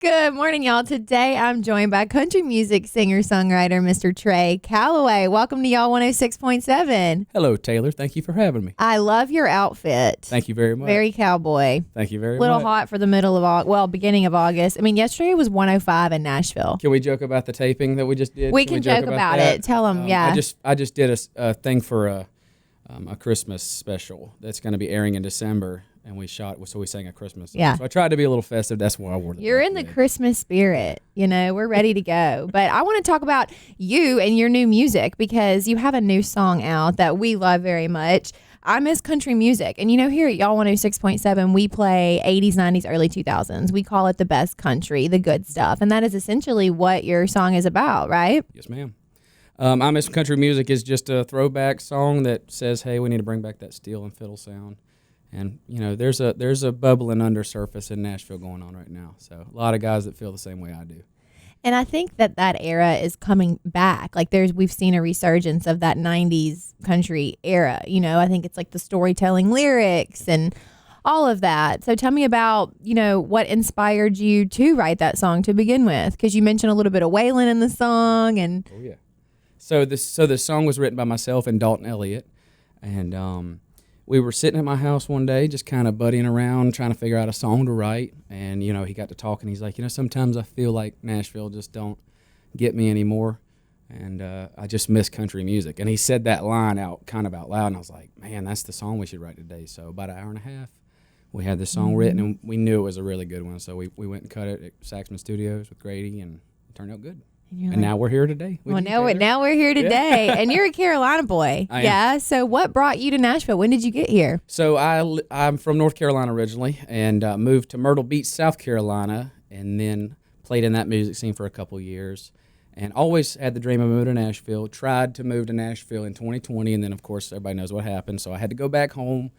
Good morning, y'all. Today I'm joined by country music singer-songwriter Mr. Trey Calloway. Welcome to y'all 106.7. Hello, Taylor. Thank you for having me. I love your outfit. Thank you very much. Very cowboy. Thank you very much. Little hot for the beginning of August. I mean, yesterday was 105 in Nashville. Can we joke about the taping that we just did? We can joke about it. Tell them, yeah. I just did a thing for a Christmas special that's going to be airing in December, and we sang a Christmas song. Yeah. So I tried to be a little festive. That's why I wore the You're in the Christmas spirit. You know, we're ready to go. But I want to talk about you and your new music because you have a new song out that we love very much. I miss country music. And you know, here at y'all 106.7, we play 80s, 90s, early 2000s. We call it the best country, the good stuff. And that is essentially what your song is about, right? Yes, ma'am. I Miss Country Music is just a throwback song that says, hey, we need to bring back that steel and fiddle sound. And, you know, there's a bubbling undersurface in Nashville going on right now. So a lot of guys that feel the same way I do. And I think that era is coming back. Like we've seen a resurgence of that 90s country era. You know, I think it's like the storytelling lyrics and all of that. So tell me about, you know, what inspired you to write that song to begin with? Because you mentioned a little bit of Waylon in the song. And oh, yeah. So the song was written by myself and Dalton Elliott. And we were sitting at my house one day just kind of buddying around, trying to figure out a song to write. And, you know, he got to talking. He's like, you know, sometimes I feel like Nashville just don't get me anymore. And I just miss country music. And he said that line kind of out loud. And I was like, man, that's the song we should write today. So about an hour and a half, we had this song written. And we knew it was a really good one. So we went and cut it at Saxman Studios with Grady. And it turned out good. And now we're here today. Well, now we're here today. Yeah. And you're a Carolina boy. I am. Am. So what brought you to Nashville? When did you get here? So I'm from North Carolina originally and moved to Myrtle Beach, South Carolina, and then played in that music scene for a couple years. And always had the dream of moving to Nashville. Tried to move to Nashville in 2020, and then, of course, everybody knows what happened. So I had to go back home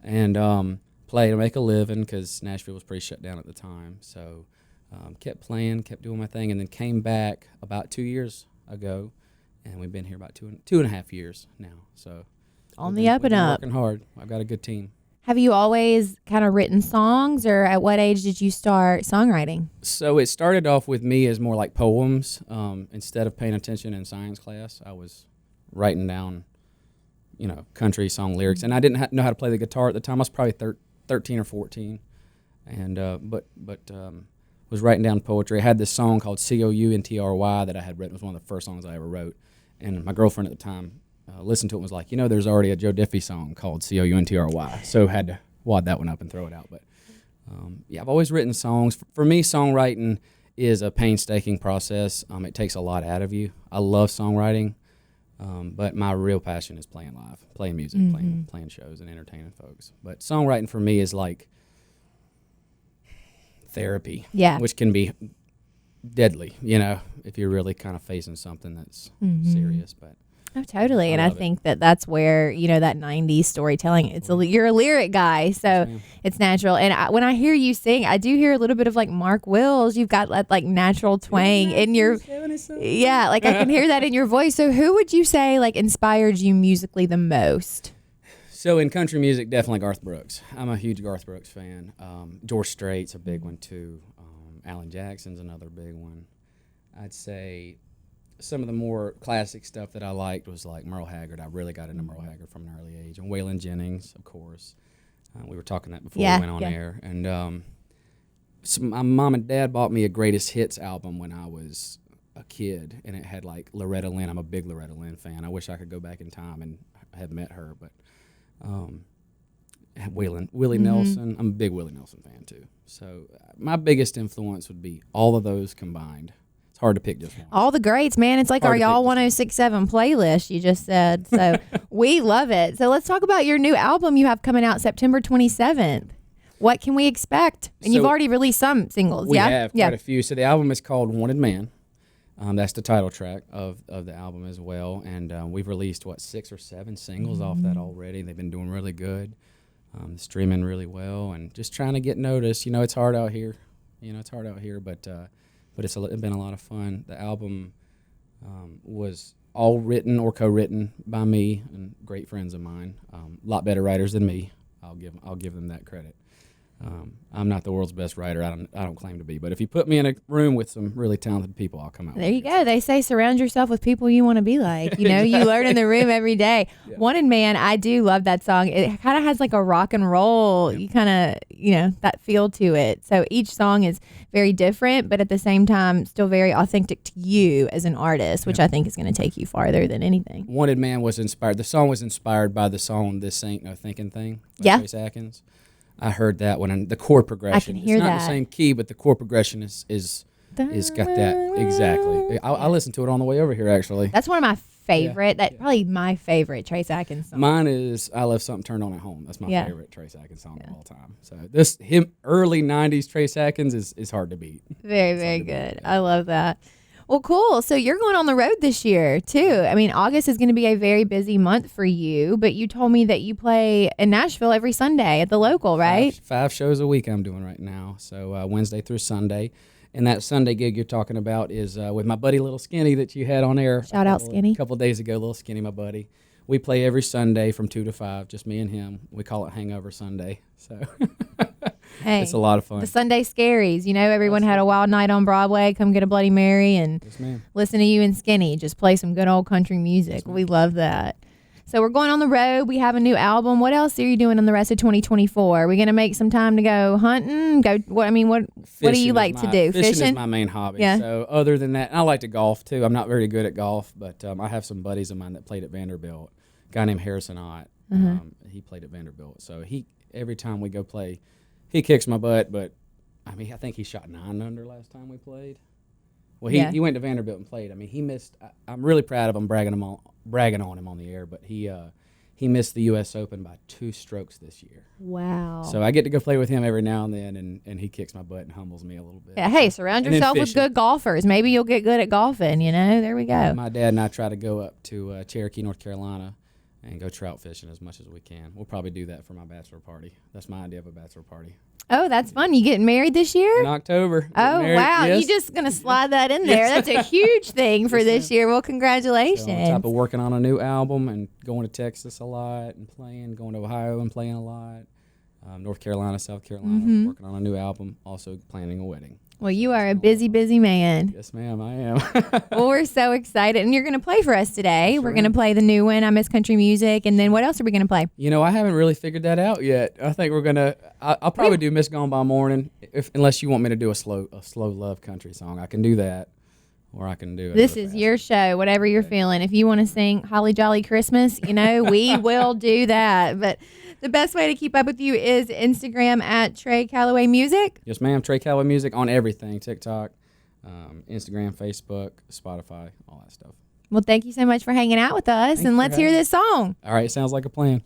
and play to make a living because Nashville was pretty shut down at the time. So kept playing, kept doing my thing, and then came back about 2 years ago, and we've been here about two and a half years now. So on the up and up, working hard. I've got a good team. Have you always kind of written songs, or at what age did you start songwriting? So it started off with me as more like poems. Instead of paying attention in science class, I was writing down, you know, country song lyrics, and I didn't know how to play the guitar at the time. I was probably 13 or 14, and but was writing down poetry. I had this song called COUNTRY that I had written. It was one of the first songs I ever wrote. And my girlfriend at the time listened to it and was like, you know, there's already a Joe Diffie song called COUNTRY. So had to wad that one up and throw it out. But yeah, I've always written songs. For me, songwriting is a painstaking process. It takes a lot out of you. I love songwriting, but my real passion is playing live, playing music, playing shows and entertaining folks. But songwriting for me is like therapy, which can be deadly, you know, if you're really kind of facing something that's serious. But oh, totally. And I think that that's where, you know, that 90s storytelling, you're a lyric guy, so it's natural. And when I hear you sing, I do hear a little bit of like Mark Wills. You've got that like natural twang in your, like I can hear that in your voice. So who would you say like inspired you musically the most? So in country music, definitely Garth Brooks. I'm a huge Garth Brooks fan. George Strait's a big one too. Alan Jackson's another big one. I'd say some of the more classic stuff that I liked was like Merle Haggard. I really got into Merle Haggard from an early age. And Waylon Jennings, of course. We were talking that before we went on air. And so my mom and dad bought me a Greatest Hits album when I was a kid. And it had like Loretta Lynn. I'm a big Loretta Lynn fan. I wish I could go back in time and have met her, but Willie Nelson. I'm a big Willie Nelson fan too. So my biggest influence would be all of those combined. It's hard to pick just one. All the greats, man. It's like our y'all 106.7 playlist you just said. So we love it. So let's talk about your new album you have coming out September 27th. What can we expect? And you've already released some singles, we have quite a few. So the album is called Wanted Man. That's the title track of the album as well. And we've released, 6 or 7 singles off that already. They've been doing really good, streaming really well, and just trying to get noticed. You know, it's hard out here. But it's been a lot of fun. The album was all written or co-written by me and great friends of mine. A lot better writers than me. I'll give them that credit. I'm not the world's best writer. I don't claim to be. But if you put me in a room with some really talented people, I'll come out. There you go. They say surround yourself with people you want to be like. You know, you learn in the room every day. Yeah. Wanted Man, I do love that song. It kind of has like a rock and roll, you kind of, you know, that feel to it. So each song is very different, but at the same time, still very authentic to you as an artist, which I think is going to take you farther than anything. Wanted Man was inspired. The song was inspired by the song This Ain't No Thinking Thing by Trace Atkins. I heard that when the chord progression. I can hear it's not that. The same key, but the chord progression is got that exactly. I listened to it on the way over here actually. That's one of my favorite. Probably my favorite Trace Atkins song. Mine is I Left Something Turned On at Home. That's my favorite Trace Atkins song of all time. So him early '90s Trace Atkins is hard to beat. Very good. I love that. Well, cool. So you're going on the road this year, too. I mean, August is going to be a very busy month for you, but you told me that you play in Nashville every Sunday at the local, right? Five shows a week I'm doing right now, so Wednesday through Sunday. And that Sunday gig you're talking about is with my buddy Little Skinny that you had on air. Shout out Skinny. A couple of days ago, Little Skinny, my buddy. We play every Sunday from 2 to 5, just me and him. We call it Hangover Sunday, so... Hey, it's a lot of fun. The Sunday Scaries. You know, everyone had a wild night on Broadway. Come get a Bloody Mary and listen to you and Skinny. Just play some good old country music. We love that. So we're going on the road. We have a new album. What else are you doing in the rest of 2024? Are we going to make some time to go hunting? What do you like to do? Fishing is my main hobby. Yeah. So other than that, I like to golf too. I'm not very good at golf, but I have some buddies of mine that played at Vanderbilt. A guy named Harrison Ott. He played at Vanderbilt. So every time we go play, he kicks my butt, but I mean, I think he shot 9 under last time we played. Well, he went to Vanderbilt and played. I mean, he missed. I'm really proud of him, bragging on him on the air, but he missed the U.S. Open by 2 strokes this year. Wow. So I get to go play with him every now and then, and he kicks my butt and humbles me a little bit. Yeah, hey, surround yourself with good golfers. Maybe you'll get good at golfing, you know? There we go. My dad and I try to go up to Cherokee, North Carolina, and go trout fishing as much as we can. We'll probably do that for my bachelor party. That's my idea of a bachelor party. Oh, that's fun. You getting married this year? In October. Oh, wow. Yes. You're just going to slide that in there. That's a huge thing for this year. Well, congratulations. So on top of working on a new album and going to Texas a lot and playing, going to Ohio and playing a lot, North Carolina, South Carolina, working on a new album, also planning a wedding. Well, you are a busy, busy man. Yes, ma'am, I am. Well, we're so excited. And you're going to play for us today. Sure. We're going to play the new one, I Miss Country Music. And then what else are we going to play? You know, I haven't really figured that out yet. I think we're going to, I'll probably do Miss Gone by Morning, unless you want me to do a slow love country song. I can do that. Or I can do it. This is your show, whatever you're feeling. If you want to sing Holly Jolly Christmas, you know, we will do that. But the best way to keep up with you is Instagram at Trey Calloway Music. Yes, ma'am. Trey Calloway Music on everything. TikTok, Instagram, Facebook, Spotify, all that stuff. Well, thank you so much for hanging out with us. And let's hear this song. All right. Sounds like a plan.